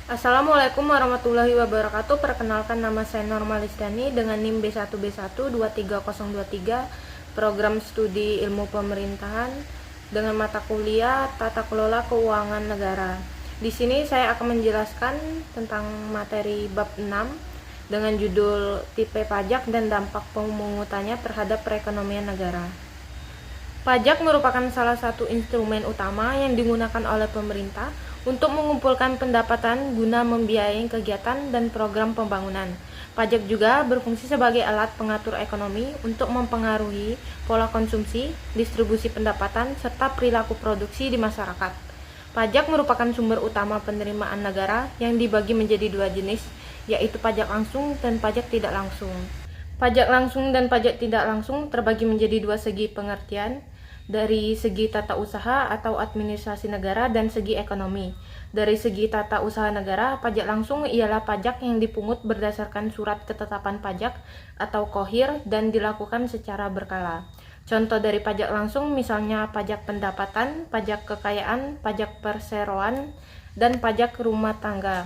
Assalamualaikum warahmatullahi wabarakatuh. Perkenalkan, nama saya Normalisdani dengan NIM B1B1 23023, program studi ilmu pemerintahan dengan mata kuliah Tata Kelola Keuangan Negara. Di sini saya akan menjelaskan tentang materi bab 6 dengan judul tipe pajak dan dampak pemungutannya terhadap perekonomian negara. Pajak merupakan salah satu instrumen utama yang digunakan oleh pemerintah untuk mengumpulkan pendapatan guna membiayai kegiatan dan program pembangunan. Pajak juga berfungsi sebagai alat pengatur ekonomi untuk mempengaruhi pola konsumsi, distribusi pendapatan, serta perilaku produksi di masyarakat. Pajak merupakan sumber utama penerimaan negara yang dibagi menjadi dua jenis, yaitu pajak langsung dan pajak tidak langsung. Pajak langsung dan pajak tidak langsung terbagi menjadi dua segi pengertian, dari segi tata usaha atau administrasi negara dan segi ekonomi. Dari segi tata usaha negara, pajak langsung ialah pajak yang dipungut berdasarkan surat ketetapan pajak atau KOHIR dan dilakukan secara berkala. Contoh dari pajak langsung misalnya pajak pendapatan, pajak kekayaan, pajak perseroan, dan pajak rumah tangga.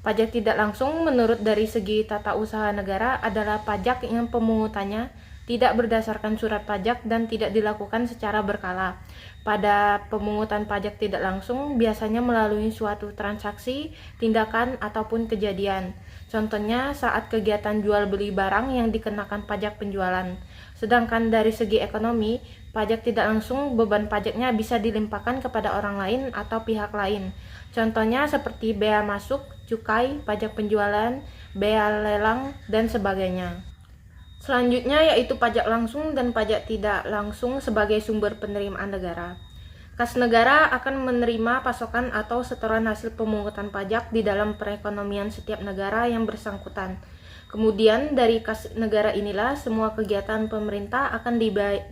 Pajak tidak langsung menurut dari segi tata usaha negara adalah pajak yang pemungutannya tidak berdasarkan surat pajak dan tidak dilakukan secara berkala. Pada pemungutan pajak tidak langsung biasanya melalui suatu transaksi, tindakan, ataupun kejadian. Contohnya saat kegiatan jual beli barang yang dikenakan pajak penjualan. Sedangkan dari segi ekonomi, pajak tidak langsung beban pajaknya bisa dilimpahkan kepada orang lain atau pihak lain. Contohnya seperti bea masuk, cukai, pajak penjualan, bea lelang, dan sebagainya. Selanjutnya yaitu pajak langsung dan pajak tidak langsung sebagai sumber penerimaan negara. Kas negara akan menerima pasokan atau setoran hasil pemungutan pajak di dalam perekonomian setiap negara yang bersangkutan. Kemudian dari kas negara inilah semua kegiatan pemerintah akan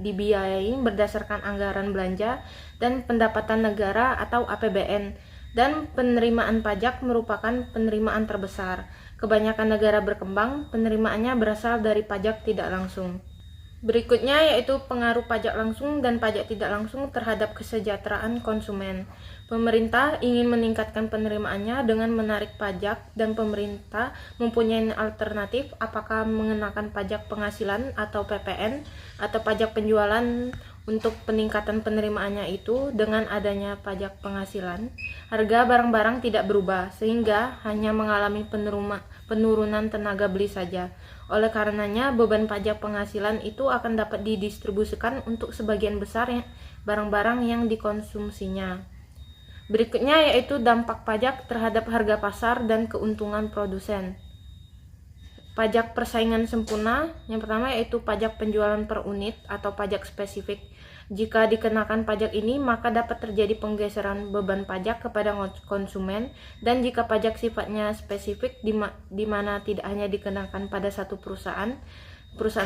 dibiayai berdasarkan anggaran belanja dan pendapatan negara atau APBN. Dan penerimaan pajak merupakan penerimaan terbesar. Kebanyakan negara berkembang, penerimaannya berasal dari pajak tidak langsung. Berikutnya yaitu pengaruh pajak langsung dan pajak tidak langsung terhadap kesejahteraan konsumen. Pemerintah ingin meningkatkan penerimaannya dengan menarik pajak dan pemerintah mempunyai alternatif apakah mengenakan pajak penghasilan atau PPN atau pajak penjualan. Untuk peningkatan penerimaannya itu, dengan adanya pajak penghasilan, harga barang-barang tidak berubah sehingga hanya mengalami penurunan tenaga beli saja. Oleh karenanya, beban pajak penghasilan itu akan dapat didistribusikan untuk sebagian besar barang-barang yang dikonsumsinya. Berikutnya yaitu dampak pajak terhadap harga pasar dan keuntungan produsen. Pajak persaingan sempurna, yang pertama yaitu pajak penjualan per unit atau pajak spesifik. Jika dikenakan pajak ini, maka dapat terjadi penggeseran beban pajak kepada konsumen, dan jika pajak sifatnya spesifik di mana tidak hanya dikenakan pada satu perusahaan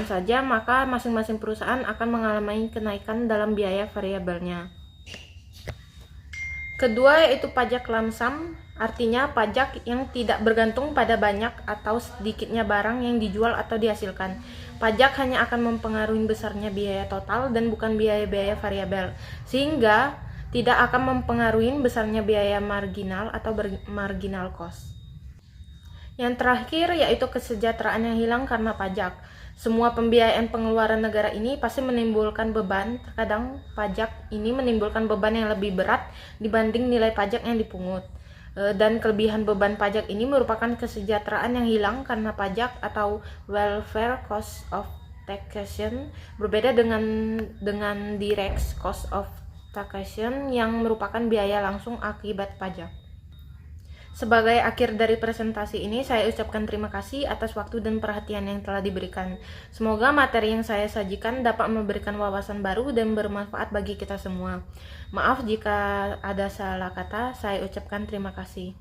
saja, maka masing-masing perusahaan akan mengalami kenaikan dalam biaya variabelnya. Kedua yaitu pajak lamsam, artinya pajak yang tidak bergantung pada banyak atau sedikitnya barang yang dijual atau dihasilkan. Pajak hanya akan mempengaruhi besarnya biaya total dan bukan biaya-biaya variabel, sehingga tidak akan mempengaruhi besarnya biaya marginal atau marginal cost. Yang terakhir yaitu kesejahteraan yang hilang karena pajak. Semua pembiayaan pengeluaran negara ini pasti menimbulkan beban. Terkadang pajak ini menimbulkan beban yang lebih berat dibanding nilai pajak yang dipungut. Dan kelebihan beban pajak ini merupakan kesejahteraan yang hilang karena pajak atau welfare cost of taxation, berbeda dengan direct cost of taxation yang merupakan biaya langsung akibat pajak. Sebagai akhir dari presentasi ini, saya ucapkan terima kasih atas waktu dan perhatian yang telah diberikan. Semoga materi yang saya sajikan dapat memberikan wawasan baru dan bermanfaat bagi kita semua. Maaf jika ada salah kata, saya ucapkan terima kasih.